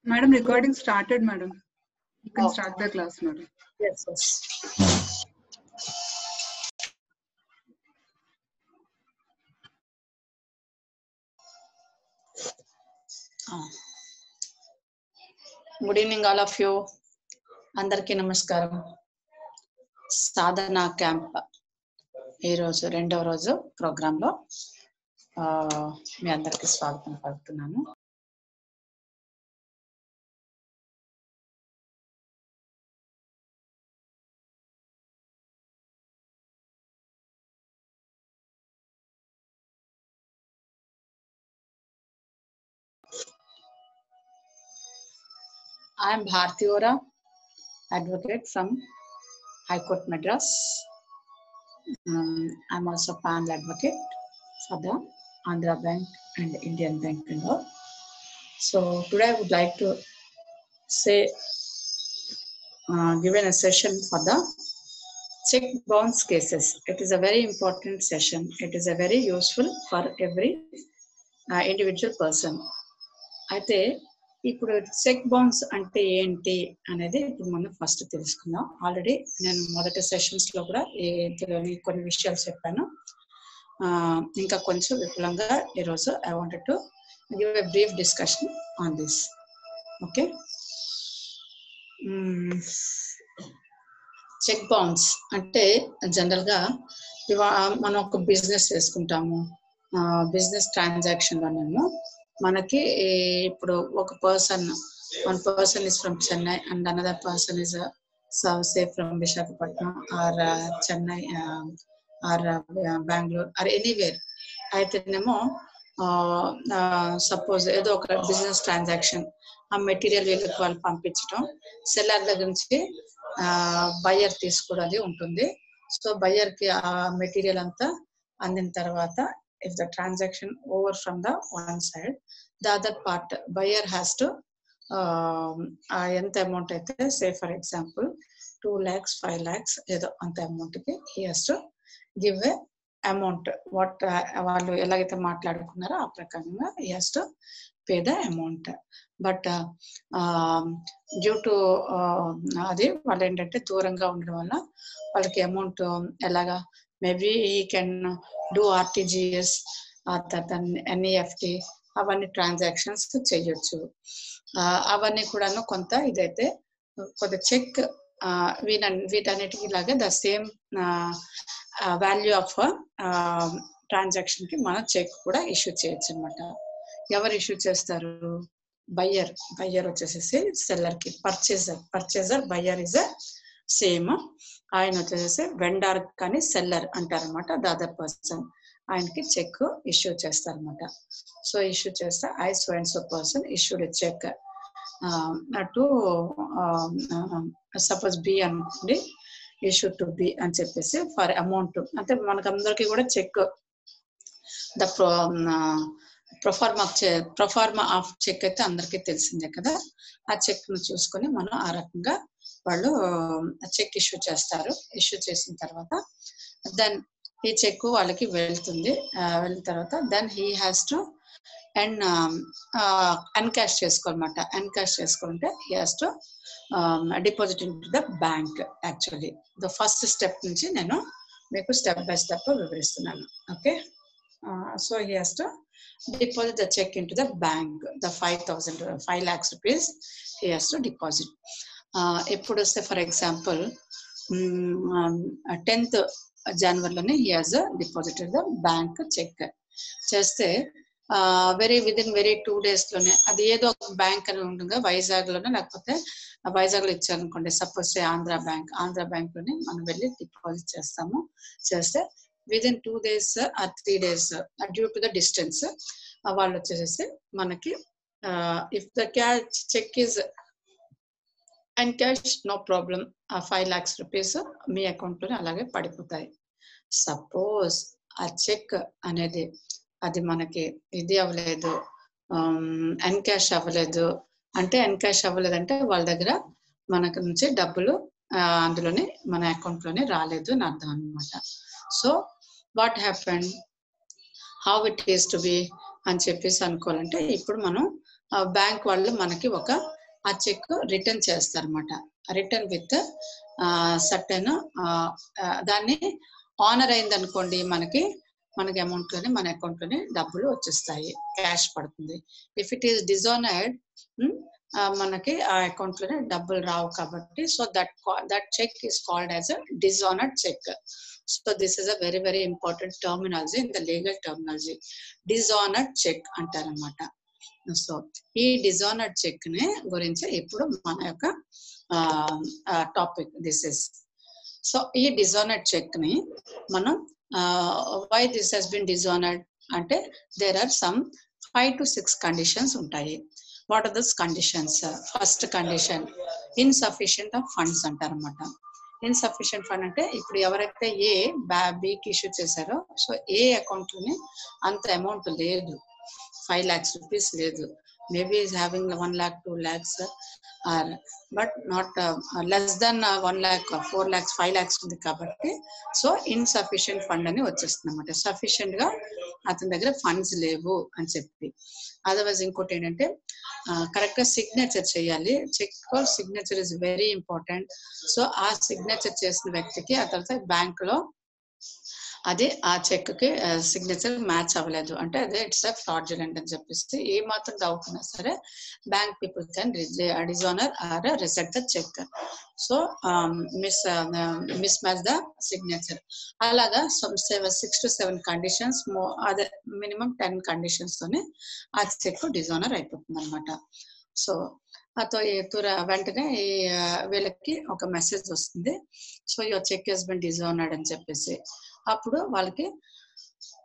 Madam, recording started, madam. You can start the class, madam. Yes. Good evening, all of you. Andarki namaskaram. Sadhana camp. ఈ రోజు రెండవ రోజు programme లో మీ అందరికి స్వాగతం పలుకుతున్నాను. I am Bharti Ora, advocate from High Court Madras. I am also panel advocate for the Andhra Bank and Indian Bank and all. So today I would like to say, given a session for the check bounce cases. It is a very important session. It is a very useful for every individual person. అయితే ఇప్పుడు check bounce అంటే ఏంటి అనేది ఇప్పుడు మనం first తెలుసుకుందాం. Already నేను మొదటి సెషన్స్ లో కూడా కొన్ని విషయాలు చెప్పాను. ఇంకా కొంచెం విపులంగా ఈరోజు I wanted to give a brief discussion on this. Okay, check bounce అంటే జనరల్ గా మనం ఒక బిజినెస్ చేసుకుంటాము. బిజినెస్ ట్రాన్సాక్షన్ లోనేమో మనకి ఇప్పుడు ఒక one person is from Chennai and another person is say from Visakhapatnam or Chennai or Bangalore or anywhere. అయితేనేమో suppose ఏదో ఒక బిజినెస్ ట్రాన్సాక్షన్, ఆ మెటీరియల్ వీళ్ళకి వాళ్ళు పంపించడం, సెల్లర్ దగ్గర నుంచి బయ్యర్ తీసుకోవడం ఉంటుంది. సో బయ్యర్ కి ఆ మెటీరియల్ అంతా అందిన తర్వాత, if the transaction over from the one side, the other part buyer has to ఎంత అమౌంట్ అయితే, say for example 2 lakhs 5 lakhs ఏదో అంత అమౌంట్ కి he has to give a amount what వాళ్ళు ఎలాగైతే మాట్లాడుకున్నారో ఆ ప్రకారంగా he has to pay the amount. But due to అది వాళ్ళు ఏంటంటే దూరంగా ఉండడం వల్ల వాళ్ళకి అమౌంట్ ఎలాగా, maybe he can do RTGS NEFT అవన్నీ ట్రాన్సాక్షన్స్ చేయొచ్చు. అవన్నీ కూడాను కొంత ఇదైతే కొంత చెక్ వీటన్నిటికి లాగా the same value of transaction కి మనం చెక్ కూడా ఇష్యూ చేయొచ్చు అనమాట. ఎవరు ఇష్యూ చేస్తారు? బయ్యర్ వచ్చేసేసి సెల్లర్ కి, పర్చేజర్ బయ్యర్ ఇస్ సేమ్. ఆయన వచ్చేసి వెండర్ కానీ సెల్లర్ అంటారనమాట. ద అదర్ పర్సన్ ఆయనకి చెక్ ఇష్యూ చేస్తారనమాట. సో ఇష్యూ చేస్తే I so and so person issued check to suppose B అనుకోండి, ఇష్యూ టు బి అని చెప్పేసి ఫర్ అమౌంట్. అంటే మనకందరికి కూడా check the proforma of check అయితే అందరికీ తెలిసిందే కదా. ఆ చెక్ ను చూసుకొని మనం ఆ రకంగా వాళ్ళు చెక్ ఇష్యూ చేస్తారు. ఇష్యూ చేసిన తర్వాత దెన్ ఈ చెక్ వాళ్ళకి వెళ్తుంది. వెళ్ళిన తర్వాత then he has to encash చేసుకోవాలన్నమాట. ఎన్కాష్ చేసుకుంటే he has to deposit into the bank. Actually the first step నుంచి నేను మీకు స్టెప్ బై స్టెప్ వివరిస్తున్నాను. Okay, so he has to deposit the check into the bank. The 5 lakhs rupees he has to deposit. Eppudu say for example 10th January lone he has deposited the bank check. Cheste within 2 days lone adi edo bank ani undunga Vizag lone lekapothe Vizag lo icharu anukondi. Suppose say Andhra bank lone manam velli deposit chestamu. Cheste within 2 days or 3 days due to the distance వాళ్ళు వచ్చేసేసి మనకి if the cash check is and cash no problem, ఆ 5 lakhs rupees మీ account లోనే అలాగే పడిపోతాయి. Suppose ఆ check అనేది అది మనకి ఇది అవ్వలేదు, ఎన్కాష్ అవ్వలేదు అంటే, ఎన్కాష్ అవ్వలేదంటే వాళ్ళ దగ్గర మనకు నుంచి డబ్బులు అందులోనే మన అకౌంట్ లోనే రాలేదు అని అర్థం అనమాట. So what happened, how it is to be, అని చెప్పేసి అనుకోవాలంటే ఇప్పుడు మనం బ్యాంక్ వాళ్ళు మనకి ఆ చెక్ రిటర్న్ చేస్తారన్నమాట. రిటర్న్ విత్ సర్టెన్ దాన్ని ఆనర్ అయింది అనుకోండి, మనకి అమౌంట్ లోనే మన అకౌంట్ లోనే డబ్బులు వచ్చేస్తాయి, క్యాష్ పడుతుంది. ఇఫ్ ఇట్ ఈస్ డిజానర్డ్ మనకి ఆ అకౌంట్ లోనే డబ్బులు రావు కాబట్టి so that check is called as a dishonoured check. So this is a very very important terminology in the legal terminology. Dishonoured check అంటారనమాట. సో ఈ డిజానర్డ్ చెక్ ని గురించి ఇప్పుడు మన యొక్క టాపిక్ దిస్ ఇస్. సో ఈ డిజానర్డ్ చెక్ ని మనం why this has been dishonored అంటే there are some 5 to 6 conditions ఉంటాయి. What are those conditions? First condition, insufficient of funds అంటారన్నమాట. ఇన్సఫిషియంట్ ఫండ్ అంటే ఇప్పుడు ఎవరైతే బికి ఇష్యూ చేశారో సో అకౌంట్ లోనే అంత అమౌంట్ లేదు, 5 lakhs rupees లేదు, maybe is having 1 lakh 2 lakhs but not less than 1 lakh 4 lakhs 5 lakhs ఉంది కాబట్టి సో ఇన్సఫిషియంట్ ఫండ్ అని వచ్చేస్తుంది అనమాట. సఫిషియంట్ గా అతని దగ్గర ఫండ్స్ లేవు అని చెప్పి. అదర్వైజ్ ఇంకోటి ఏంటంటే కరెక్ట్ గా సిగ్నేచర్ చేయాలి. Check signature is very important. So ఆ సిగ్నేచర్ చేసిన వ్యక్తికి ఆ తర్వాత బ్యాంక్ లో అది ఆ చెక్ కి సిగ్నేచర్ మ్యాచ్ అవ్వలేదు అంటే అదే ఇట్స్ ఫ్రాడ్యులెంట్ అని చెప్పేసి ఏ మాత్రం డౌట్ ఉన్నా సరే bank people can dishonour or reject the check. So mismatch the signature. అలాగా 6 to 7 కండిషన్స్ అదే మినిమం 10 కండిషన్స్ తోనే ఆ చెక్ డిజానర్ అయిపోతుంది అనమాట. సో వెంటనే వీళ్ళకి ఒక మెసేజ్ వస్తుంది, so your check has been dishonoured అని చెప్పేసి. అప్పుడు వాళ్ళకి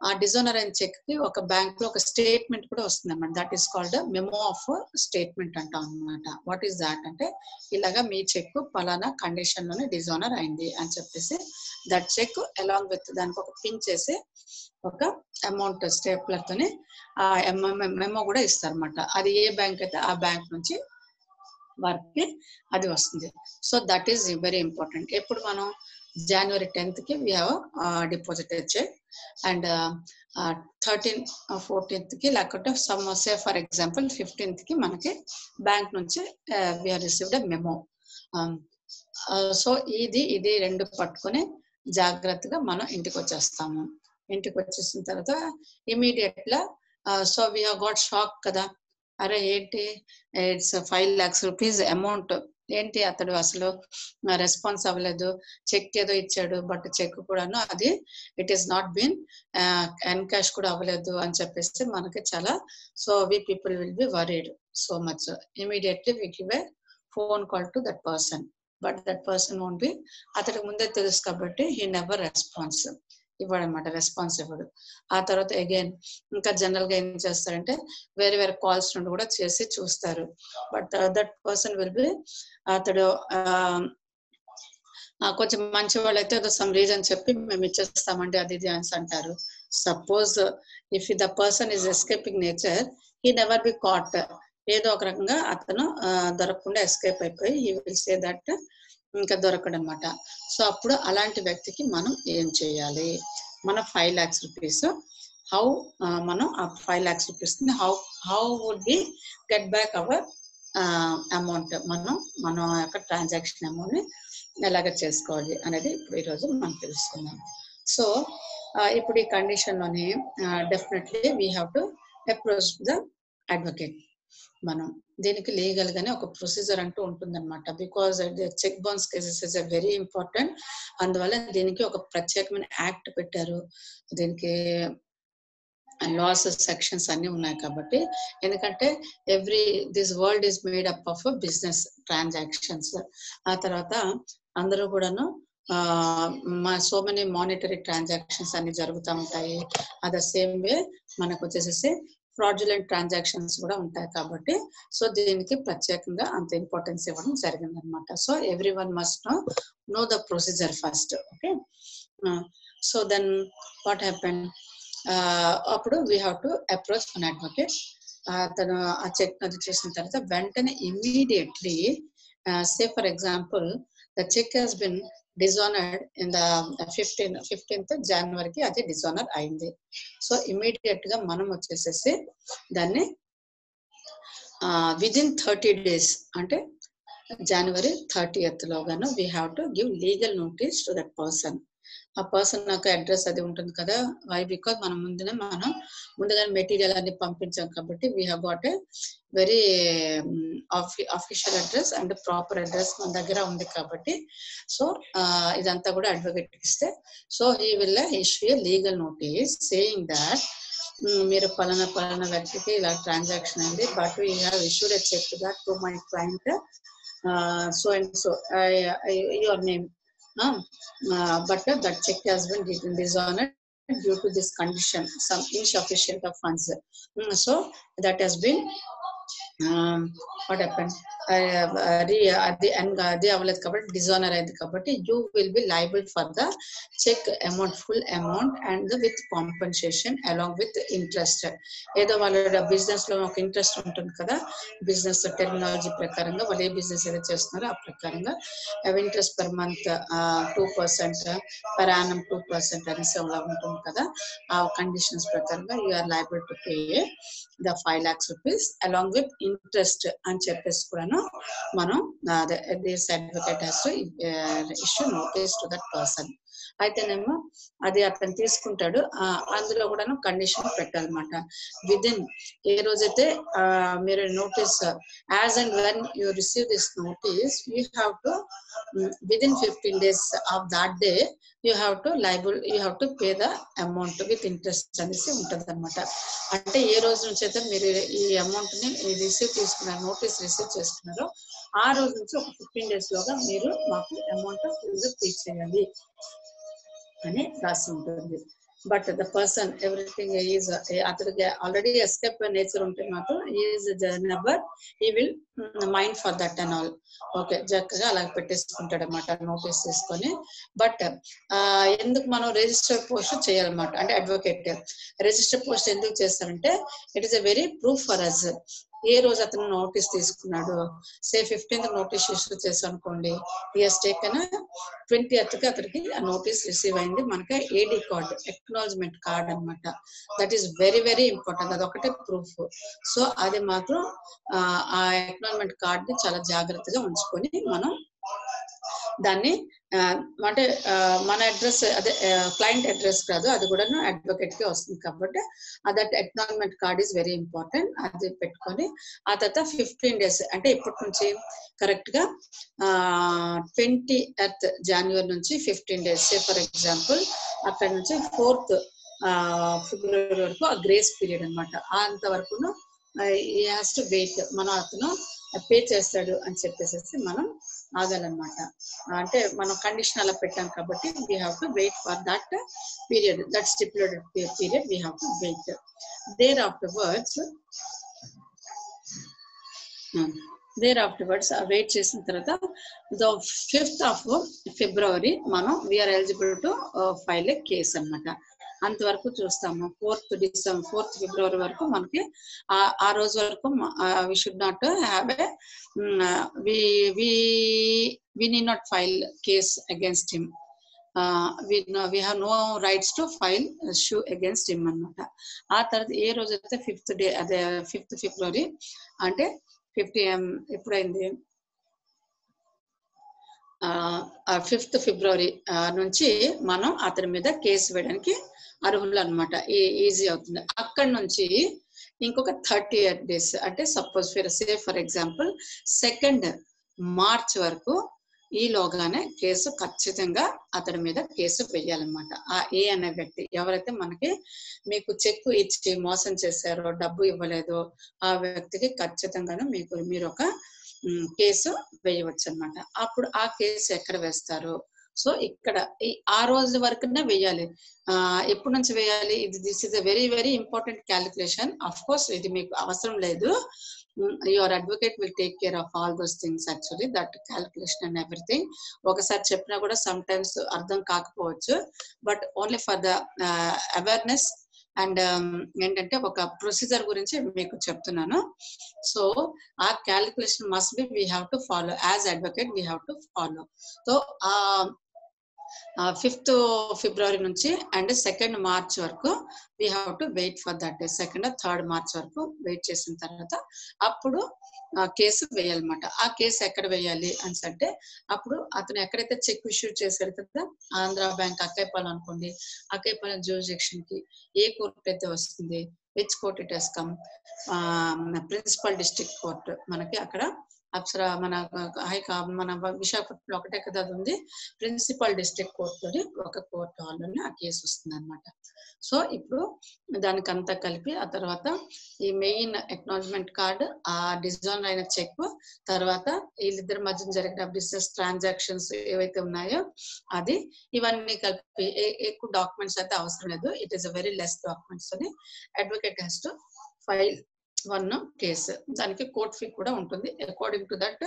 ఆ డిజానర్ అయిన చెక్ కి ఒక బ్యాంక్ లో ఒక స్టేట్మెంట్ కూడా వస్తుంది అనమాట. That is called memo of statement అంటాం అనమాట. వాట్ ఈస్ దాట్ అంటే ఇలాగా మీ చెక్ పలానా కండిషన్ లోనే డిజానర్ అయింది అని చెప్పేసి దట్ చెక్ అలాంగ్ విత్ దానికి ఒక పిన్ చేసి ఒక అమౌంట్ స్టేప్లర్ తోని ఆ మెమో కూడా ఇస్తారన్నమాట. అది ఏ బ్యాంక్ అయితే ఆ బ్యాంక్ నుంచి వారికి అది వస్తుంది. So that is very important. ఎప్పుడు మనం January 10th కి we have deposited check and 13th 14th కి లేకపోతే some say for example 15th కి మనకి బ్యాంక్ నుంచి we have received a memo. So ఇది రెండు పట్టుకొని జాగ్రత్తగా మనం ఇంటికి వచ్చేస్తాము. ఇంటికి వచ్చేసిన తర్వాత ఇమీడియట్ గా so we have got shock కదా, అరే ఏంటి ఇట్స్ 5 lakhs rupees అమౌంట్, ఏంటి అతడు అసలు రెస్పాన్స్ అవ్వలేదు, చెక్ ఏదో ఇచ్చాడు బట్ చెక్ కూడాను అది it is not been encash కూడా అవ్వలేదు అని చెప్పేసి మనకి చాలా so we people will be worried so much. Immediately we give a phone call to that person but that person won't be, అతడికి ముందే తెలుసు కాబట్టి హీ నెవర్ రెస్పాన్స్ ఇవ్వడనమాట, రెస్పాన్స్ ఇవ్వడు. ఆ తర్వాత అగైన్ ఇంకా జనరల్ గా ఏం చేస్తారంటే వేరే వేరే కాల్స్ నుండి కూడా చేసి చూస్తారు but that person will be అతడు కొంచెం మంచి వాళ్ళు అయితే ఏదో సమ్ రీజన్ చెప్పి మేము ఇచ్చేస్తామండి అది ఇది అని అంటారు. Suppose if the person is escaping nature he never be caught, ఏదో ఒక రకంగా అతను దొరకకుండా ఎస్కేప్ అయిపోయి హీ విల్ సే దట్ ఇంకా దొరకడం అనమాట. సో అప్పుడు అలాంటి వ్యక్తికి మనం ఏం చేయాలి, మన 5 lakhs rupees హౌ మనం ఆ 5 lakhs rupees ని how would be get back our amount, మన యొక్క ట్రాన్సాక్షన్ అమౌంట్ ని ఎలాగ చేసుకోవాలి అనేది ఇప్పుడు ఈరోజు మనం తెలుసుకుందాం. సో ఇప్పుడు ఈ కండిషన్ లోనే definitely we have to approach the advocate. మనం దీనికి లీగల్ గానే ఒక ప్రొసీజర్ అంటూ ఉంటుందన్నమాట. Because check bounce cases is very important. అందువల్ల దీనికి ఒక ప్రత్యేకమైన యాక్ట్ పెట్టారు, దీనికి లాస్ సెక్షన్స్ అన్ని ఉన్నాయి కాబట్టి. ఎందుకంటే this world is made up of business transactions. ఆ తర్వాత అందరూ కూడాను సో మెనీ మానిటరీ ట్రాన్సాక్షన్స్ అన్ని జరుగుతూ ఉంటాయి. అట్ ద సేమ్ వే మనకు వచ్చేసేసి ఫ్రాడ్యులెంట్ ట్రాన్సాక్షన్స్ కూడా ఉంటాయి కాబట్టి సో దీనికి ప్రత్యేకంగా అంత ఇంపార్టెన్స్ ఇవ్వడం జరిగింది అనమాట. So everyone must know the procedure first. Okay, so then what happen, అప్పుడు we have to approach an advocate. తను ఆ చెక్ అది చేసిన తర్వాత వెంటనే immediately say for example the check has been dishonoured in the 15th జనవరికి అది dishonour అయింది. సో ఇమీడియట్ గా మనం వచ్చేసేసి దాన్ని విదిన్ 30 days అంటే January 30th లోగాను we have to give legal notice to that person. ఆ పర్సన్ నాకు అడ్రస్ అది ఉంటుంది కదా, వై బికాజ్ మనం ముందుగానే మెటీరియల్ అన్ని పంపించాం కాబట్టి we have got a very official address and proper address మన దగ్గర ఉంది కాబట్టి సో ఇదంతా కూడా అడ్వకేట్ ఇస్తే so he will issue a legal notice saying that మీరు పలానా వ్యక్తికి ఇలా ట్రాన్సాక్షన్ అయింది, but you have issued a check that to my client so and so your name but that check has been dishonored due to this condition, some insufficient of funds. So that has been what happened అది అవ్వలేదు కాబట్టి dishonour అయింది కాబట్టి you will be liable for the check amount, full amount and with compensation along with interest. ఏదో వాళ్ళ business లో ఒక interest ఉంటుంది కదా, బిజినెస్ టెర్మినాలజీ ప్రకారంగా వాళ్ళు ఏ బిజినెస్ ఏదో చేస్తున్నారో ఆ ప్రకారంగా interest per month 2%, per annum 2% అనేసి అలా ఉంటుంది కదా, ఆ కండిషన్స్ ప్రకారంగా you are liable to pay the 5 lakhs rupees along with interest అని చెప్పేసి కూడాను మనం this advocate has to issue notice to that person. అయితేనేమో అది అతను తీసుకుంటాడు, అందులో కూడాను కండిషన్ పెట్టాలన్నమాట. విదిన్ ఏ రోజైతే మీరు notice as and when you receive this notice you have to within 15 days of that day you have to pay the amount with interest అనేసి ఉంటుంది అనమాట. అంటే ఏ రోజు నుంచి అయితే మీరు ఈ అమౌంట్ ని తీసుకున్నారు, నోటీస్ రిసీవ్ చేసుకున్నారో ఆ రోజు నుంచి ఒక 15 days లోగా మీరు మాకు అమౌంట్ పే చేయాలి అని రాసి ఉంటుంది. But the person everything is అతనికి ఆల్రెడీ ఎస్కేప్ నేచర్ ఉంటే మాత్రం ఈజ్ నెవర్ ఈ will mind for that and all. Okay చక్కగా అలా పెట్టేసుకుంటాడు అనమాట నోటీస్ తీసుకొని. బట్ ఎందుకు మనం రిజిస్టర్ పోస్ట్ చేయాలన్నమాట, అంటే అడ్వకేట్ రిజిస్టర్ పోస్ట్ ఎందుకు చేస్తారంటే it is a very proof for us. ఏ రోజు అతను నోటీస్ తీసుకున్నాడు, సే 15th నోటీస్ ఇష్యూ చేసాం అనుకోండి, ఈ హస్ టేకెన్ 20th కి అతనికి నోటీస్ రిసీవ్ అయింది, మనకి ఏడీ కార్డ్ ఎక్నాలజ్మెంట్ కార్డ్ అనమాట. That is very very important, అదొకటే ప్రూఫ్. సో అది మాత్రం ఆ ఎక్నాలజ్మెంట్ కార్డ్ ని చాలా జాగ్రత్తగా ఉంచుకొని మనం దాన్ని అంటే మన అడ్రస్ అదే క్లయింట్ అడ్రస్ కాదు, అది కూడా అడ్వకేట్ కి వస్తుంది కాబట్టి that acknowledgement card is very important. అది పెట్టుకొని ఆ తర్వాత 15 days అంటే ఇప్పటి నుంచి కరెక్ట్ గా 20th January నుంచి 15 days ఫర్ ఎగ్జాంపుల్ అక్కడ నుంచి 4th February వరకు ఆ గ్రేస్ పీరియడ్ అనమాట. అంతవరకును ఈ హ్యాస్ టు వెయిట్, మనం అతను పే చేస్తాడు అని చెప్పేసి మనం ఆగాలన్నమాట. అంటే మనం కండిషన్ అలా పెట్టాం కాబట్టి we have to wait for that period, that stipulated period we have to wait. There afterwards wait చేసిన తర్వాత ద 5th of February మనం we are eligible to file a case అనమాట. అంతవరకు చూస్తాము. 4th February వరకు మనకి ఆ రోజు వరకు we should not have a we need not file case against him. We have no rights to file issue against him అన్నమాట. ఆ తర్వాత ఏ రోజు అయితే 5th day అదే 5th February అంటే 50 ఎప్పుడైంది 5th February నుంచి మనం అతని మీద కేసు వేయడానికి అర్హులు అనమాట, ఈజీ అవుతుంది. అక్కడ నుంచి ఇంకొక 38 days అంటే suppose for example 2nd March వరకు ఈలోగానే కేసు ఖచ్చితంగా అతడి మీద కేసు వేయాలన్నమాట. ఆ ఏ అనే వ్యక్తి ఎవరైతే మనకి మీకు చెక్ ఇచ్చి మోసం చేశారో, డబ్బు ఇవ్వలేదో ఆ వ్యక్తికి ఖచ్చితంగాను మీరు ఒక కేసు వేయవచ్చు అనమాట. అప్పుడు ఆ కేసు ఎక్కడ వేస్తారు, సో ఇక్కడ ఆ రోజు వరకునే వేయాలి. ఎప్పటి నుంచి వేయాలి, this is a very very important calculation. Of course ఇది మీకు అవసరం లేదు, your advocate will take care of all those things actually, that calculation and everything. ఒకసారి చెప్పినా కూడా సమ్ టైమ్స్ అర్థం కాకపోవచ్చు, but only for the awareness and ఏంటంటే ఒక ప్రొసీజర్ గురించి మీకు చెప్తున్నాను. సో ఆ calculation must be we have to follow, as advocate we have to follow. So 5th February నుంచి అండ్ 2nd March వరకు we have to wait for that day. 2nd or 3rd March వరకు వెయిట్ చేసిన తర్వాత అప్పుడు case వేయాలన్నమాట. ఆ case ఎక్కడ వేయాలి అని అంటే అప్పుడు అతను ఎక్కడైతే చెక్ ఇష్యూ చేశాడు కదా, ఆంధ్ర బ్యాంక్ అక్కైపాలెం అనుకోండి, అక్కైపాలెం జ్యూరిడిక్షన్ కి ఏ కోర్టు అయితే వస్తుంది, which court it has come, principal district court మనకి అక్కడ అప్సరా మన మన విశాఖపట్నంలో ఒకటే కదా అది ఉంది, ప్రిన్సిపల్ డిస్ట్రిక్ట్ కోర్టులోని ఒక కోర్టు హాల్లోనే ఆ కేసు వస్తుంది అనమాట. సో ఇప్పుడు దానికంతా కలిపి ఆ తర్వాత ఈ మెయిన్ ఎక్నాలజ్మెంట్ కార్డు, ఆ డిజాల్వ్ అయిన చెక్, తర్వాత వీళ్ళిద్దరి మధ్య జరిగిన బిజినెస్ ట్రాన్సాక్షన్స్ ఏవైతే ఉన్నాయో అది, ఇవన్నీ కలిపి ఎక్కువ డాక్యుమెంట్స్ అయితే అవసరం లేదు. It is a very less documents అని advocate has to file 1 case. దానికి కోర్ట్ ఫీ కూడా ఉంటుంది. According to that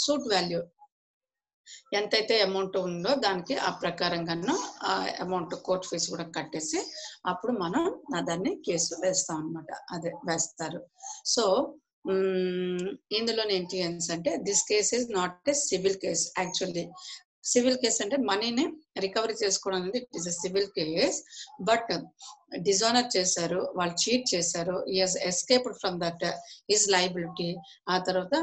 suit value ఎంతైతే అమౌంట్ ఉందో దానికి ఆ ప్రకారంగాను ఆ అమౌంట్ కోర్ట్ ఫీజు కూడా కట్టేసి అప్పుడు మనం దాన్ని కేసు వేస్తాం అనమాట. అదే వేస్తారు. సో ఇందులో ఏంటి అంటే this case is not a civil case. Actually civil case అంటే మనీని రికవరీ చేసుకోవడం అనేది it is a civil case. But dishonour చేశారు, వాళ్ళు చీట్ చేశారు, he has escaped from that his liability. ఆ తర్వాత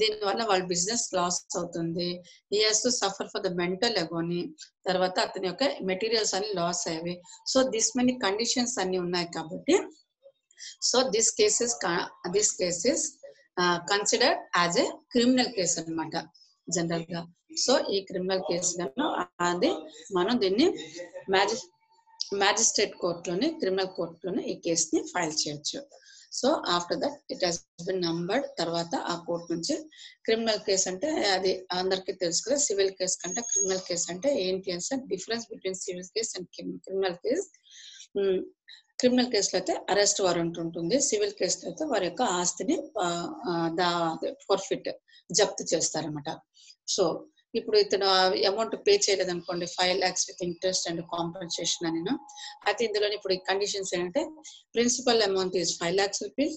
దీనివల్ల వాళ్ళ బిజినెస్ లాస్ అవుతుంది, he has to suffer for the mental agony, తర్వాత అతని యొక్క మెటీరియల్స్ అన్ని లాస్ అయ్యేవి. సో దిస్ మెనీ కండిషన్స్ అన్ని ఉన్నాయి కాబట్టి so this case is considered as a criminal case అన్నమాట జనరల్ గా. సో ఈ క్రిమినల్ కేసులను అది మనం దీన్ని మ్యాజిస్ట్రేట్ కోర్టులోని, క్రిమినల్ కోర్టులోని ఈ కేసుని ఫైల్ చేయొచ్చు. So after that it has been numbered. తర్వాత ఆ కోర్టు నుంచి క్రిమినల్ కేసు అంటే అది అందరికీ తెలుసు కదా, సివిల్ కేసు కంటే క్రిమినల్ కేసు అంటే ఏంటి అంటే difference between civil case and criminal case. Criminal కేసులో అయితే అరెస్ట్ వారెంట్ ఉంటుంది, సివిల్ కేసులో అయితే వారి యొక్క ఆస్తిని ఫోర్ఫిట్ జప్తు చేస్తారన్నమాట. సో ఇప్పుడు ఇతను అమౌంట్ పే చేయలేదు అనుకోండి, 5 lakhs with interest and compensation అని. అయితే ఇందులో ఇప్పుడు కండిషన్స్ ఏంటంటే principal amount is 5 lakhs rupees,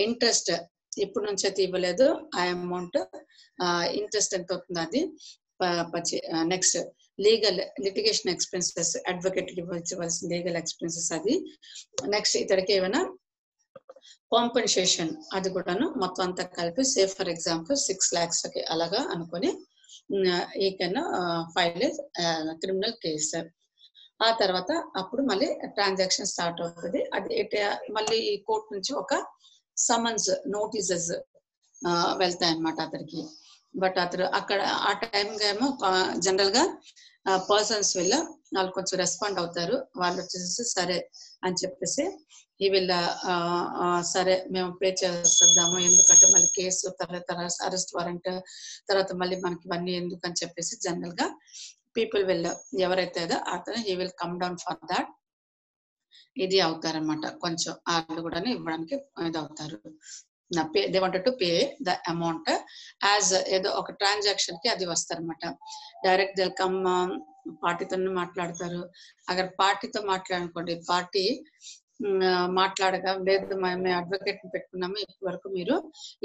interest ఇప్పుడు నుంచి అయితే ఇవ్వలేదు, ఆ అమౌంట్ ఇంట్రెస్ట్ ఎంత అవుతుంది అది. Next legal litigation expenses, advocate ఇవ్వాల్సిన లీగల్ ఎక్స్పెన్సెస్ అది. నెక్స్ట్ ఇతడికి ఏమైనా కాంపెన్సేషన్ అది కూడాను మొత్తం అంతా కలిపి సే ఫర్ ఎగ్జాంపుల్ 6 lakhs అలాగా అనుకొని ఈ కెన్ ఫైల్ క్రిమినల్ కేసు. ఆ తర్వాత అప్పుడు మళ్ళీ ట్రాన్సాక్షన్ స్టార్ట్ అవుతుంది. అది మళ్ళీ ఈ కోర్టు నుంచి ఒక సమన్స్ నోటీసెస్ వెళ్తాయి అన్నమాట అతనికి. బట్ అతను అక్కడ ఆ టైంగా ఏమో జనరల్ గా పర్సన్స్ వాళ్ళు కొంచెం రెస్పాండ్ అవుతారు. వాళ్ళు వచ్చేసి సరే అని చెప్పేసి ఈ వీళ్ళ సరే మేము పే చేస్తాము, ఎందుకంటే మళ్ళీ కేసు తర్వాత అరెస్ట్ వారెంట్ తర్వాత మళ్ళీ మనకి ఇవన్నీ ఎందుకు అని చెప్పేసి జనరల్ గా పీపుల్ ఎవరైతే అతను he will come down for that ఇది అవుతారనమాట. కొంచెం వాళ్ళు కూడా ఇవ్వడానికి ఇది అవుతారు. They wanted to pay the amount as ఏదో ఒక ట్రాన్సాక్షన్ కి అది వస్తారనమాట. డైరెక్ట్ దే కమ్ పార్టీతో మాట్లాడతారు. అక్కడ పార్టీతో మాట్లాడనుకోండి, పార్టీ మాట్లాడగా లేదు మేము అడ్వకేట్ పెట్టుకున్నాము, ఇప్పటి వరకు మీరు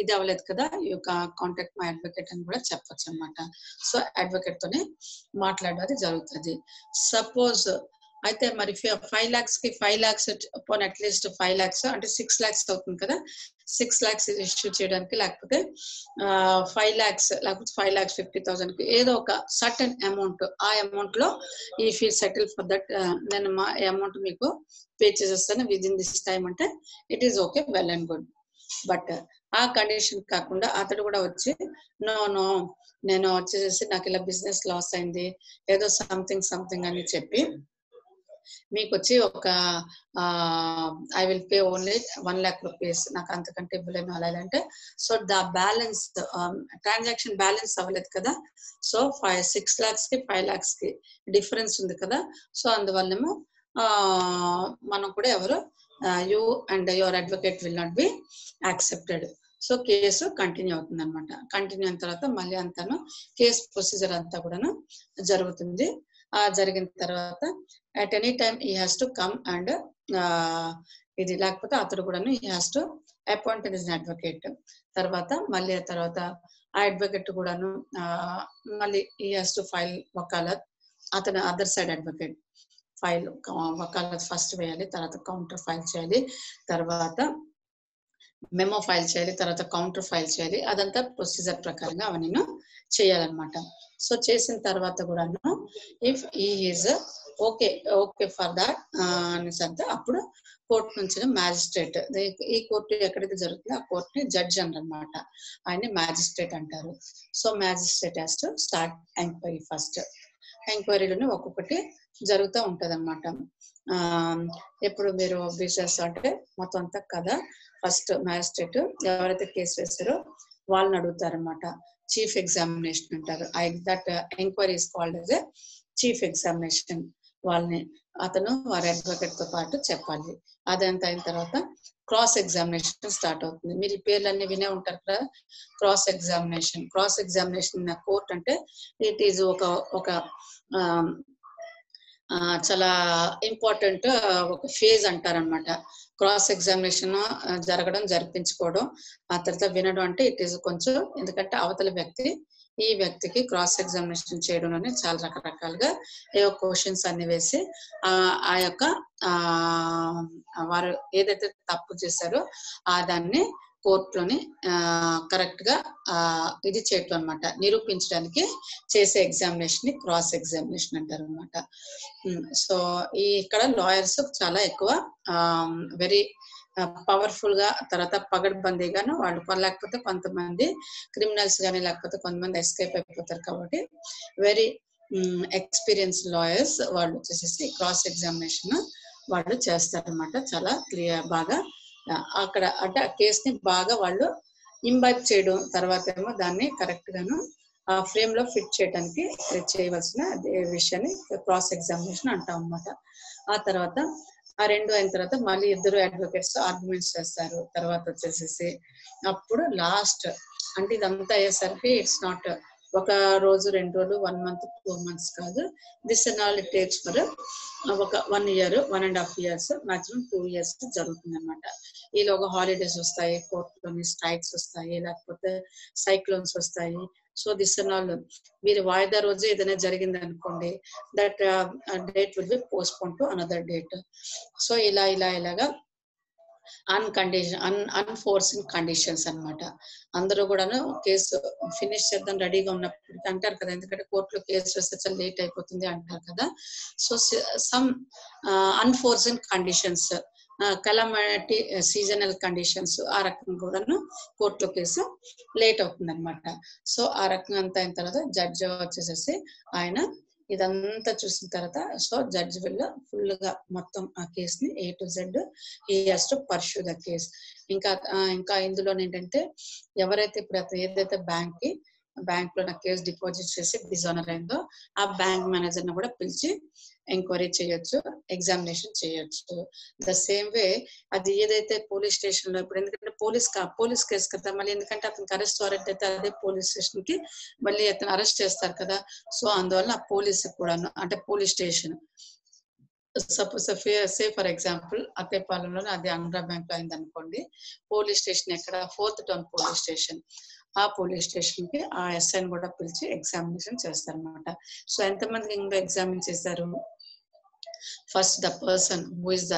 ఇది అవ్వలేదు కదా, ఈ యొక్క కాంటాక్ట్ మై అడ్వకేట్ అని కూడా చెప్పొచ్చు అనమాట. సో అడ్వకేట్ తోనే మాట్లాడేది జరుగుతుంది. సపోజ్ అయితే మరి 5 lakhs కి 5 lakhs పోనీ అట్లీస్ట్ 5 lakhs అంటే 6 lakhs అవుతుంది కదా, 6 lakhs ఇష్యూ చేయడానికి, లేకపోతే 5 lakhs లేకపోతే 5,50,000 ఏదో ఒక సర్టన్ అమౌంట్, ఆ అమౌంట్ లో ఈ ఫీ సెటిల్ ఫర్ దట్ నేను మా అమౌంట్ మీకు పే చేసేస్తాను విద్ ఇన్ దిస్ టైం అంటే it is okay, well and good. But ఆ కండిషన్ కాకుండా అతడు కూడా వచ్చి నో నేను వచ్చేసి నాకు ఇలా బిజినెస్ లాస్ అయింది ఏదో సంథింగ్ అని చెప్పి మీకు వచ్చి ఒక I will pay only 1 lakh rupees, నాకు అంతకంటే ఇవ్వలేను అలా అంటే, so the balance transaction balance అవ్వలేదు కదా, సో 6 lakhs కి 5 lakhs కి డిఫరెన్స్ ఉంది కదా, సో అందువల్లనేమో మనం కూడా ఎవరు you and your advocate will not be accepted. So case continue అవుతుంది అనమాట. కంటిన్యూ అయిన తర్వాత మళ్ళీ అంతాను కేసు ప్రొసీజర్ అంతా కూడాను జరుగుతుంది. జరిగిన తర్వాత at any time he has to come and ఇది లేకపోతే అతడు కూడాను he has to appoint his advocate. తర్వాత మళ్ళీ ఆ అడ్వకేట్ కూడాను మళ్ళీ he has to file vakalat. అతను other side advocate file vakalat first వేయాలి, తర్వాత కౌంటర్ ఫైల్ చేయాలి, తర్వాత మెమో ఫైల్ చేయాలి, తర్వాత కౌంటర్ ఫైల్ చేయాలి. అదంతా ప్రొసీజర్ ప్రకారంగా అవన్నీ చేయాలన్నమాట. సో చేసిన తర్వాత కూడాను ఇఫ్ ఈ ఈజ్ ఓకే ఫర్ దాట్ అనేసి అంటే అప్పుడు కోర్టు నుంచి మ్యాజిస్ట్రేట్, ఈ కోర్టు ఎక్కడైతే జరుగుతుందో ఆ కోర్టుని జడ్జ్ అన్నమాట, ఆయన్ని మ్యాజిస్ట్రేట్ అంటారు. So magistrate has to start enquiry first. ఎంక్వైరీలోనే ఒక్కొక్కటి జరుగుతూ ఉంటది అనమాట. ఎప్పుడు మీరు బిజినెస్ అంటే మొత్తం అంతా కదా, ఫస్ట్ మ్యాజిస్ట్రేట్ ఎవరైతే కేసు వేస్తారో వాళ్ళని అడుగుతారనమాట. చీఫ్ ఎగ్జామినేషన్ అంటారు. That enquiry is called as a chief examination. వాళ్ళని అతను వారి అడ్వకేట్ తో పాటు చెప్పాలి. అదంతా అయిన తర్వాత క్రాస్ ఎగ్జామినేషన్ స్టార్ట్ అవుతుంది. మీరు ఈ పేర్లన్నీ వినే ఉంటారు కదా, cross examination. Cross examination court అంటే ఇట్ ఈజ్ ఒక చాలా ఇంపార్టెంట్ ఒక ఫేజ్ అంటారనమాట. క్రాస్ ఎగ్జామినేషన్ జరగడం, జరిపించుకోవడం, ఆ తర్వాత వినడం అంటే ఇట్ ఈస్ కొంచెం, ఎందుకంటే అవతల వ్యక్తి ఈ వ్యక్తికి క్రాస్ ఎగ్జామినేషన్ చేయడంలోనే చాలా రకరకాలుగా ఏవో క్వశ్చన్స్ అన్ని వేసి ఆ యొక్క వారు ఏదైతే తప్పు చేశారో దాన్ని కోర్టులోని కరెక్ట్ గా ఇది చేయటం అనమాట, నిరూపించడానికి చేసే ఎగ్జామినేషన్ ని క్రాస్ ఎగ్జామినేషన్ అంటారు అనమాట. సో ఇక్కడ లాయర్స్ చాలా ఎక్కువ వెరీ పవర్ఫుల్ గా, తర్వాత పగడ్బందీగాను వాళ్ళు, లేకపోతే కొంతమంది క్రిమినల్స్ గానీ లేకపోతే కొంతమంది ఎస్కేప్ అయిపోతారు కాబట్టి వెరీ ఎక్స్పీరియన్స్ లాయర్స్ వాళ్ళు వచ్చేసి క్రాస్ ఎగ్జామినేషన్ వాళ్ళు చేస్తారనమాట. చాలా క్లియర్ బాగా అక్కడ అంటే ఆ కేసుని బాగా వాళ్ళు ఇంబైబ్ చేయడం, తర్వాత ఏమో దాన్ని కరెక్ట్ గాను ఆ ఫ్రేమ్ లో ఫిట్ చేయడానికి చేయవలసిన విషయాన్ని క్రాస్ ఎగ్జామినేషన్ అంటాం అనమాట. ఆ తర్వాత ఆ రెండు అయిన తర్వాత మళ్ళీ ఇద్దరు అడ్వకేట్స్ ఆర్గ్యుమెంట్స్ చేస్తారు. తర్వాత వచ్చేసేసి అప్పుడు లాస్ట్ అంటే ఇదంతా అయ్యేసరికి ఇట్స్ నాట్ ఒక రోజు, 2 రోజులు, 1 month, 2 months కాదు. This and all it takes for ఒక 1 year, 1.5 years, మాక్సిమం 2 years జరుగుతుంది అనమాట. ఈలోగా హాలిడేస్ వస్తాయి, కోర్టులోని స్ట్రైక్స్ వస్తాయి, లేకపోతే సైక్లోన్స్ వస్తాయి. సో దిస్ అండ్ ఆల్ వీరి వాయిదా రోజు ఏదైనా జరిగింది అనుకోండి, that date will be postpone to another date. So ఇలాగా అన్ఫోర్సింగ్ కండిషన్స్ అన్నమాట. అందరూ కూడాను కేసు ఫినిష్ చేద్దాం రెడీగా ఉన్నప్పుడు అంటారు కదా, ఎందుకంటే కోర్టులో కేసు వస్తే చాలా లేట్ అయిపోతుంది అంటారు కదా. So some unforcing conditions, calamity seasonal conditions, ఆ రకంగా కూడాను కోర్టులో కేసు లేట్ అవుతుంది అనమాట. సో ఆ రకంగా అంతా అయిన తర్వాత జడ్జి వచ్చేసేసి ఆయన ఇదంతా చూసిన తర్వాత సో జడ్జి విల్ ఫుల్ గా మొత్తం ఆ కేసుని A to Z he has to pursue the case. ఇంకా ఇందులో ఏంటంటే ఎవరైతే ఇప్పుడు ఏదైతే బ్యాంక్ లో నా కేసు డిపాజిట్ చేసి డిజానర్ అయిందో ఆ బ్యాంక్ మేనేజర్ ని కూడా పిలిచి ఎంక్వైరీ చేయొచ్చు, ఎగ్జామినేషన్ చేయొచ్చు. ద సేమ్ వే అది ఏదైతే పోలీస్ స్టేషన్ లో ఇప్పుడు, ఎందుకంటే పోలీస్ కేసు కదా, మళ్ళీ ఎందుకంటే అతనికి అరెస్ట్ వారెంట్ అయితే అదే పోలీస్ స్టేషన్ కి మళ్ళీ అతను అరెస్ట్ చేస్తారు కదా. సో అందువల్ల ఆ పోలీస్ కూడా అంటే police station suppose say for example అత్తేపాలెంలో అది ఆంధ్రా బ్యాంక్ లో అయింది అనుకోండి, పోలీస్ స్టేషన్ ఎక్కడ 4th Town పోలీస్ స్టేషన్, ఆ పోలీస్ స్టేషన్ కి ఆ ఎస్ఐని కూడా పిలిచి ఎగ్జామినేషన్ చేస్తారనమాట. సో ఎంతమందికి ఇంకా ఎగ్జామిన్ చేశారు? First the person who is the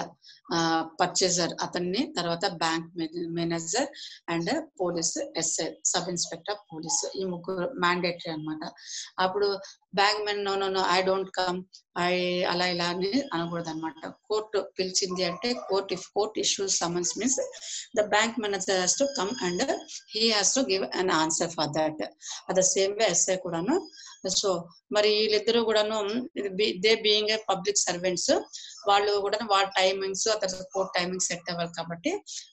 purchaser అతన్ని, తర్వాత bank manager and police SI, sub inspector of police, ఈ ముగ్గురు మ్యాండేటరీ అనమాట. అప్పుడు bank men no I don't come, అలా ఇలా అని అనకూడదు అనమాట. కోర్టు పిలిచింది అంటే court issues summons means the bank manager has to come and he has to give an answer for that. At the same way SI కూడాను. సో మరి వీళ్ళిద్దరూ కూడాను they being a public servants, వాళ్ళు కూడా వాళ్ళ టైమింగ్స్ అతను కోర్ట్ టైమింగ్స్ సెట్ అవ్వాలి కాబట్టి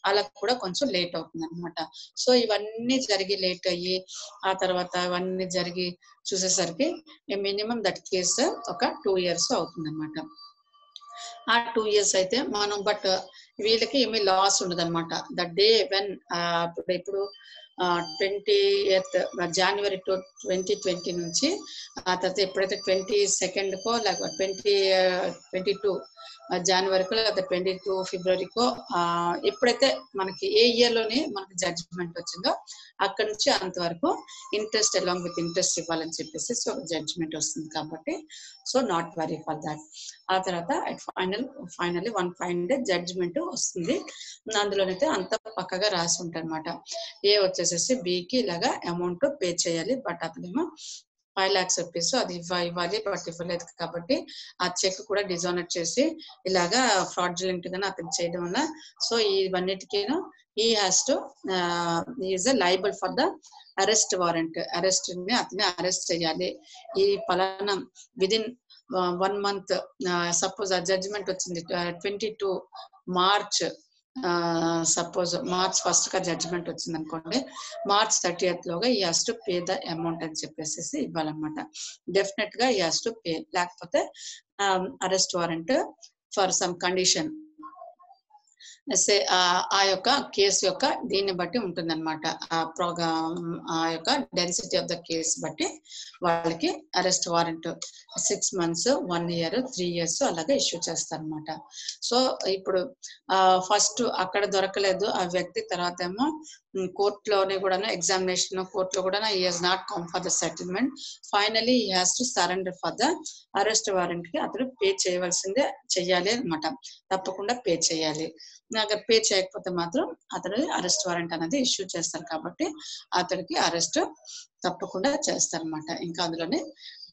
అలా కూడా కొంచెం లేట్ అవుతుంది అనమాట. సో ఇవన్నీ జరిగి లేట్ అయ్యి ఆ తర్వాత ఇవన్నీ జరిగి చూసేసరికి మినిమం దట్ కేసు ఒక 2 years అవుతుంది అనమాట. ఆ 2 years అయితే మనం బట్ వీళ్ళకి ఏమీ లాస్ ఉండదు అనమాట. ద డే వెన్ ఇప్పుడు 20th January 2020 నుంచి ఆ తర్వాత ఎప్పుడైతే 22nd లేకపోతే 2022 జనవరికో లేకపోతే 22 ఫిబ్రవరికో ఎప్పుడైతే మనకి ఏ ఇయర్ లోనే మనకి జడ్జిమెంట్ వచ్చిందో అక్కడి నుంచి అంతవరకు ఇంట్రెస్ట్ అలాంగ్ విత్ ఇంట్రెస్ట్ ఇవ్వాలని చెప్పేసి సో జడ్జిమెంట్ వస్తుంది కాబట్టి so not worry for that. ఆ తర్వాత ఫైనల్లీ 1 day జడ్జిమెంట్ వస్తుంది. అందులోనైతే అంత పక్కగా రాసి ఉంటారన్నమాట. ఏ వచ్చేసేసి బికి ఇలాగా అమౌంట్ పే చేయాలి, బట్ అతనేమో 5 lakhs రూపీస్ అది ఇవ్వాలి, బట్ ఇవ్వలేదు కాబట్టి ఆ చెక్ కూడా డిజానర్ చేసి ఇలాగా ఫ్రాడ్యులెంట్ గా అతను చేయడం వల్ల సో ఇవన్నిటికీ he has to he is liable for the arrest warrant. Arrest ని అతన్ని అరెస్ట్ చేయాలి. ఈ పలానా విదిన్ 1 month సపోజ్ ఆ జడ్జిమెంట్ వచ్చింది 22 March, సపోజ్ March 1st గా జడ్జిమెంట్ వచ్చింది అనుకోండి, March 30th లోగా ఈ has to pay the amount అని చెప్పేసి ఇవ్వాలన్నమాట. డెఫినెట్ గా ఈ హాస్ టు పే, లేకపోతే arrest warrant for some condition ఆ యొక్క కేసు యొక్క దీన్ని బట్టి ఉంటుంది అనమాట. ఆ యొక్క డెన్సిటీ ఆఫ్ ద కేసు బట్టి వాళ్ళకి arrest warrant 6 months, 1 year, 3 years అలాగే ఇష్యూ చేస్తారు అనమాట. సో ఇప్పుడు ఫస్ట్ అక్కడ దొరకలేదు ఆ వ్యక్తి, తర్వాత ఏమో కోర్టులోనే కూడా ఎగ్జామినేషన్ కోర్టులో కూడా he has not come for the settlement. Finally he has to surrender for the arrest warrant కి అతను పే చేయవలసిందే, చెయ్యాలి అనమాట. తప్పకుండా పే చేయాలి. అక్కడ పే చేయకపోతే మాత్రం అతను అరెస్ట్ వారెంట్ అనేది ఇష్యూ చేస్తారు కాబట్టి అతనికి అరెస్ట్ తప్పకుండా చేస్తారనమాట. ఇంకా అందులోనే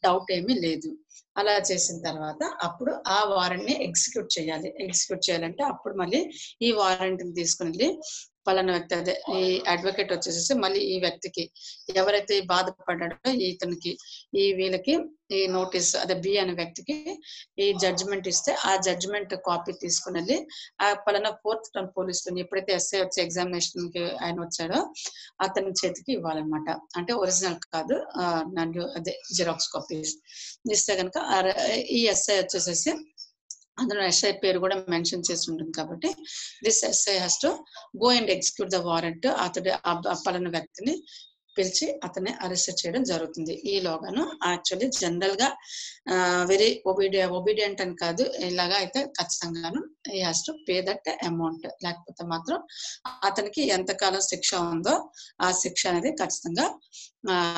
డౌట్ ఏమీ లేదు. అలా చేసిన తర్వాత అప్పుడు ఆ వారెంట్ ని ఎగ్జిక్యూట్ చేయాలి. ఎగ్జిక్యూట్ చేయాలంటే అప్పుడు మళ్ళీ ఈ వారెంట్ ని తీసుకుని వెళ్ళి పలానా వ్యక్తి, అదే ఈ అడ్వకేట్ వచ్చేసేసి మళ్ళీ ఈ వ్యక్తికి ఎవరైతే బాధపడ్డాడో ఇతనికి వీళ్ళకి ఈ నోటీస్ అదే బి అనే వ్యక్తికి ఈ జడ్జిమెంట్ ఇస్తే ఆ జడ్జిమెంట్ కాపీ తీసుకుని వెళ్ళి ఆ పలానా 4th టౌన్ పోలీసులు ఎప్పుడైతే ఎస్ఐ వచ్చి ఎగ్జామినేషన్ కి ఆయన వచ్చాడో అతని చేతికి ఇవ్వాలన్నమాట. అంటే ఒరిజినల్ కాదు, అదే జిరాక్స్ కాపీస్ ఇస్తే కనుక ఈ ఎస్ఐ వచ్చేసేసి అందులో ఎస్ఐ పేరు కూడా మెన్షన్ చేసి ఉంటుంది కాబట్టి this SI has to go and execute the warrant. అతడు పలానా వ్యక్తిని పిలిచి అతన్ని అరెస్ట్ చేయడం జరుగుతుంది. ఈలోగాను యాక్చువల్లీ జనరల్ గా వెరీ ఒబీడియంట్ అని కాదు, ఇలాగా అయితే ఖచ్చితంగాను ఈ has to pay that amount, లేకపోతే మాత్రం అతనికి ఎంతకాలం శిక్ష ఉందో ఆ శిక్ష అనేది ఖచ్చితంగా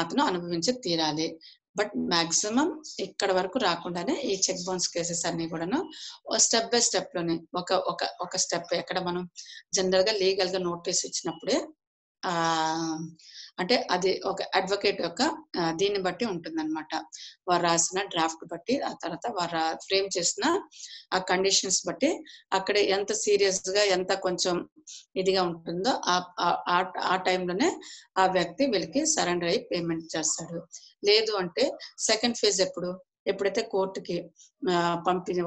అతను అనుభవించి తీరాలి. బట్ మాక్సిమం ఇక్కడ వరకు రాకుండానే ఈ చెక్ బౌన్స్ కేసెస్ అన్ని కూడాను స్టెప్ బై స్టెప్ లోనే ఒక స్టెప్ ఎక్కడ మనం జనరల్ గా లీగల్ గా నోటీస్ ఇచ్చినప్పుడే అంటే అది ఒక అడ్వకేట్ యొక్క దీన్ని బట్టి ఉంటుంది అనమాట. వారు రాసిన డ్రాఫ్ట్ బట్టి, ఆ తర్వాత వారు ఫ్రేమ్ చేసిన ఆ కండిషన్స్ బట్టి అక్కడ ఎంత సీరియస్ గా ఎంత కొంచెం ఇదిగా ఉంటుందో ఆ టైంలోనే ఆ వ్యక్తి వీళ్ళకి సరెండర్ అయ్యి పేమెంట్ చేస్తాడు. లేదు అంటే సెకండ్ ఫేజ్ ఎప్పుడైతే కోర్టుకి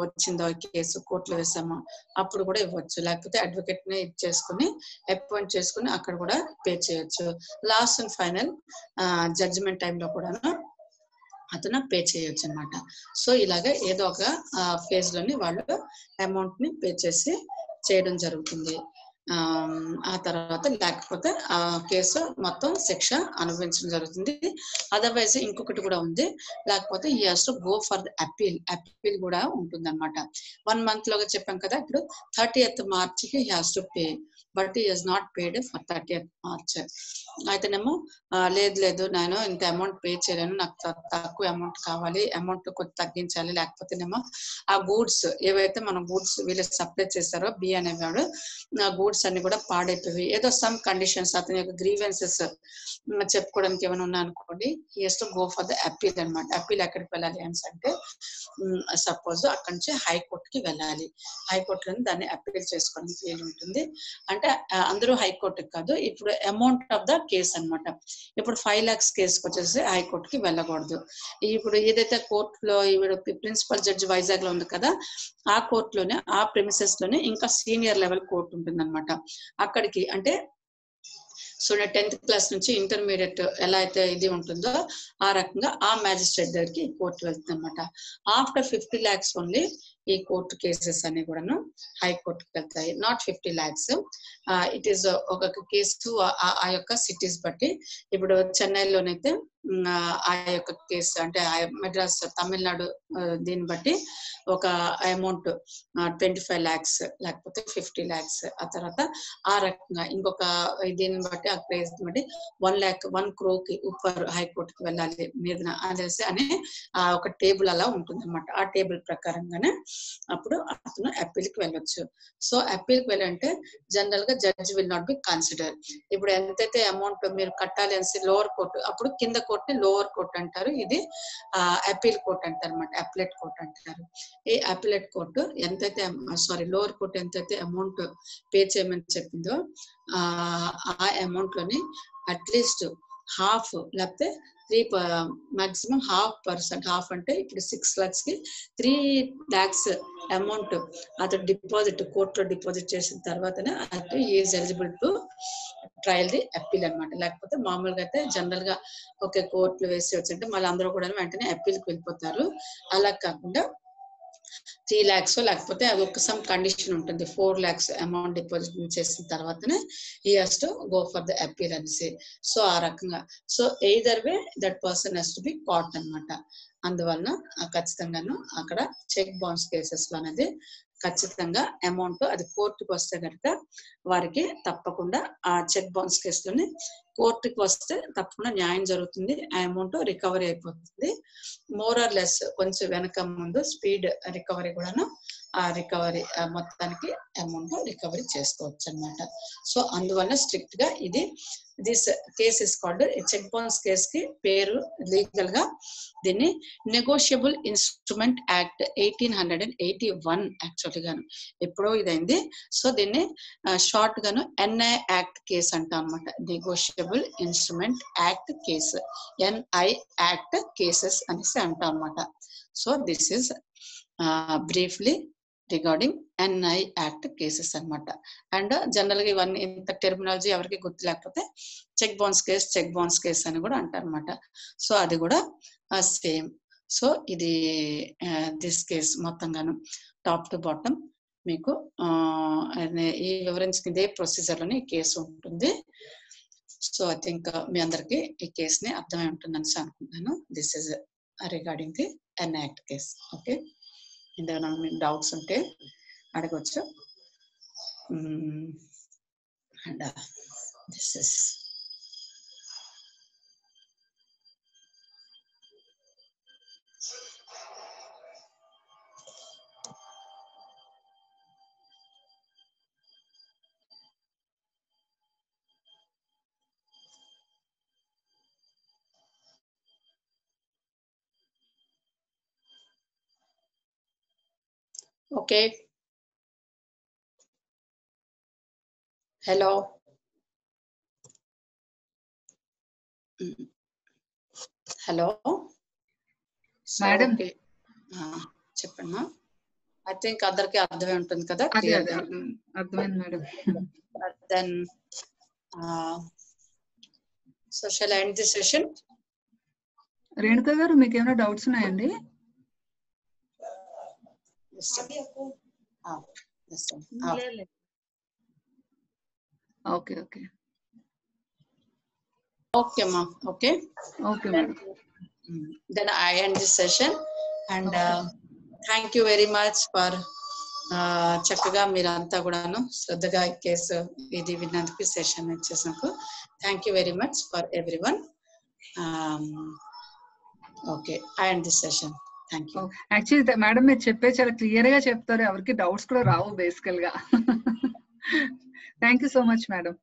వచ్చిందో కేసు కోర్టులో వేసామో అప్పుడు కూడా ఇవ్వచ్చు, లేకపోతే అడ్వకేట్ ని చేసుకుని అపాయింట్ చేసుకుని అక్కడ కూడా పే చేయొచ్చు. లాస్ట్ అండ్ ఫైనల్ జడ్జిమెంట్ టైంలో కూడా అతను పే చేయొచ్చు అనమాట. సో ఇలాగే ఏదో ఒక ఫేజ్ లోని వాళ్ళు అమౌంట్ ని పే చేసి చేయడం జరుగుతుంది. ఆ తర్వాత లేకపోతే ఆ కేసు మొత్తం శిక్ష అనుభవించడం జరుగుతుంది. అదర్వైజ్ ఇంకొకటి కూడా ఉంది, లేకపోతే he has to go for the appeal కూడా ఉంటుంది అనమాట. 1 month లోగా చెప్పాం కదా, ఇప్పుడు 30th March కి he has to pay, but he has not paid for 30th March. అయితేనేమో లేదు నేను ఇంత అమౌంట్ పే చేయలేను, నాకు తక్కువ అమౌంట్ కావాలి, అమౌంట్ కొంచెం తగ్గించాలి, లేకపోతేనేమో ఆ గూడ్స్ ఏవైతే మనం గూడ్స్ వీళ్ళు సప్లై చేస్తారో బి అనేవాడు గూడ్స్ అన్ని కూడా పాడైపోయి ఏదో సమ్ కండిషన్స్ అతని యొక్క గ్రీవెన్సెస్ చెప్పుకోవడానికి ఏమైనా ఉన్నా అనుకోండి, he has to go for the appeal అనమాట. అపీల్ ఎక్కడికి వెళ్ళాలి అంటే సపోజ్ అక్కడి నుంచి హైకోర్టుకి వెళ్ళాలి. హైకోర్టులో దాన్ని అపీల్ చేసుకోవడానికి వీలు ఉంటుంది. అంటే అందరూ హైకోర్టుకి కాదు, ఇప్పుడు అమౌంట్ ఆఫ్ ద కేసు అనమాట. ఇప్పుడు 5 lakhs కేసుకి వచ్చేసి హైకోర్టుకి వెళ్ళకూడదు. ఇప్పుడు ఏదైతే కోర్టులో ప్రిన్సిపల్ జడ్జి వైజాగ్ లో ఉంది కదా, ఆ కోర్టులోనే ఆ ప్రిమిసెస్ లోనే ఇంకా సీనియర్ లెవెల్ కోర్టు ఉంటుంది అనమాట. అక్కడికి అంటే సో 10th class నుంచి ఇంటర్మీడియట్ ఎలా అయితే ఇది ఉంటుందో ఆ రకంగా ఆ మ్యాజిస్ట్రేట్ దగ్గరికి కోర్టు వెళ్తుంది అనమాట. ఆఫ్టర్ 50 lakhs ఓన్లీ ఈ కోర్టు కేసెస్ అన్ని కూడాను హైకోర్టుకి వెళ్తాయి. Not 50 lakhs. ఇట్ ఈస్ ఒక కేసు ఆ యొక్క సిటీస్ బట్టి. ఇప్పుడు చెన్నైలోనైతే ఆ యొక్క కేసు అంటే మెడ్రాస్ తమిళనాడు దీన్ని బట్టి ఒక అమౌంట్ 25 lakhs లేకపోతే 50 lakhs. ఆ తర్వాత ఆ రకంగా ఇంకొక దీన్ని బట్టి ఆ కేసు బట్టి 1 crore ఉప్పర్ హైకోర్టుకి వెళ్ళాలి మీద అనేసి అని ఒక టేబుల్ అలా ఉంటుంది అనమాట. ఆ టేబుల్ ప్రకారంగానే అప్పుడు అతను అప్పీల్కి వెళ్ళొచ్చు. సో అప్పీల్కి వెళ్ళంటే జనరల్ గా judge will not be consider. ఇప్పుడు ఎంతైతే అమౌంట్ మీరు కట్టాలి అనేసి లోవర్ కోర్టు, అప్పుడు కింద కోర్టుని లోవర్ కోర్టు అంటారు, ఇది అప్పీల్ కోర్టు అంటారు అనమాట, అప్లెట్ కోర్టు అంటారు. ఈ అప్లెట్ కోర్టు ఎంతైతే లోవర్ కోర్టు ఎంతైతే అమౌంట్ పే చేయమని చెప్పిందో ఆ అమౌంట్ లోని అట్లీస్ట్ హాఫ్ లేకపోతే మాక్సిమం 0.5%, హాఫ్ అంటే ఇప్పుడు 6 lakhs కి 3 lakhs అమౌంట్ అతను డిపాజిట్ కోర్టులో డిపాజిట్ చేసిన తర్వాతనే అటు is eligible to trial the appeal అనమాట. లేకపోతే మామూలుగా అయితే జనరల్ గా ఓకే కోర్టులో వేసి వచ్చింటే మళ్ళీ అందరూ కూడా వెంటనే అప్పీల్కి వెళ్ళిపోతారు. అలా కాకుండా 3 lakhs లేకపోతే అది ఒక సమ్ కండిషన్ ఉంటుంది, 4 lakhs అమౌంట్ డిపాజిట్ చేసిన తర్వాతనే he has to go for the appeal అనేసి. సో ఆ రకంగా so either way that person has to be caught అనమాట. అందువలన ఖచ్చితంగాను అక్కడ చెక్ బౌన్స్ కేసెస్ లో అనేది ఖచ్చితంగా అమౌంట్ అది కోర్టుకు వస్తే కనుక వారికి తప్పకుండా ఆ చెక్ బౌన్స్ కేసులోని కోర్టుకి వస్తే తప్పకుండా న్యాయం జరుగుతుంది, ఆ అమౌంట్ రికవరీ అయిపోతుంది. మోర్ ఆర్ లెస్ కొంచెం వెనక ముందు స్పీడ్ రికవరీ కూడాను ఆ రికవరీ మొత్తానికి అమౌంట్ రికవరీ చేసుకోవచ్చు అనమాట. సో అందువల్ల స్ట్రిక్ట్ గా this case is called check bounce case కి పేరు లీగల్ గా దీన్ని నెగోషియబుల్ ఇన్స్ట్రుమెంట్ యాక్ట్ 1881 యాక్చువల్లీ గాను ఎప్పుడో ఇదైంది. సో దీన్ని షార్ట్ గాను ఎన్ఐ యాక్ట్ కేసు అంటాం అనమాట. Negotiable instrument act case, NI act cases అనేసి అంటాం అనమాట. So this is briefly regarding NI act cases అనమాట. అండ్ జనరల్ గా ఇవన్నీ ఇంత టెర్మినాలజీ ఎవరికి గుర్తు లేకపోతే చెక్ బౌన్స్ కేస్ అని కూడా అంటారు అనమాట. సో అది కూడా సేమ్. సో ఇది దిస్ కేస్ మొత్తంగాను టాప్ టు బాటమ్ మీకు ఈ వివరించిన ఇదే ప్రొసీజర్ లోని కేసు ఉంటుంది. సో ఐ థింక్ మీ అందరికి ఈ కేసుని అర్థమై ఉంటుందని అనుకుంటున్నాను. This is regarding the NI act case. Okay, ఇందులో మీకు డౌట్స్ ఉంటే అడగవచ్చు. And this is okay. Hello. Hello. Madam. చెప్పండి. ఐ థింక్ అందరికి అర్థమై ఉంటుంది కదా. అర్థమైంది madam. Then so shall I end this session. Renuka గారు మీకు ఏమైనా డౌట్స్ ఉన్నాయండి? ఓకే ఓకే ఓకే మా okay okay madam. Then I end this session and thank you very much for చక్కగా మీరంతా కూడాను శ్రద్ధగా ఈ కేసు ఇది విన్నందుకు సెషన్ ఇచ్చేసినందుకు thank you very much for everyone. Okay, I end this session. Thank you. Actually madam మీరు చెప్పే చాలా క్లియర్ గా చెప్తారు, ఎవరికి డౌట్స్ కూడా రావు బేసికల్ గా. Thank you so much madam.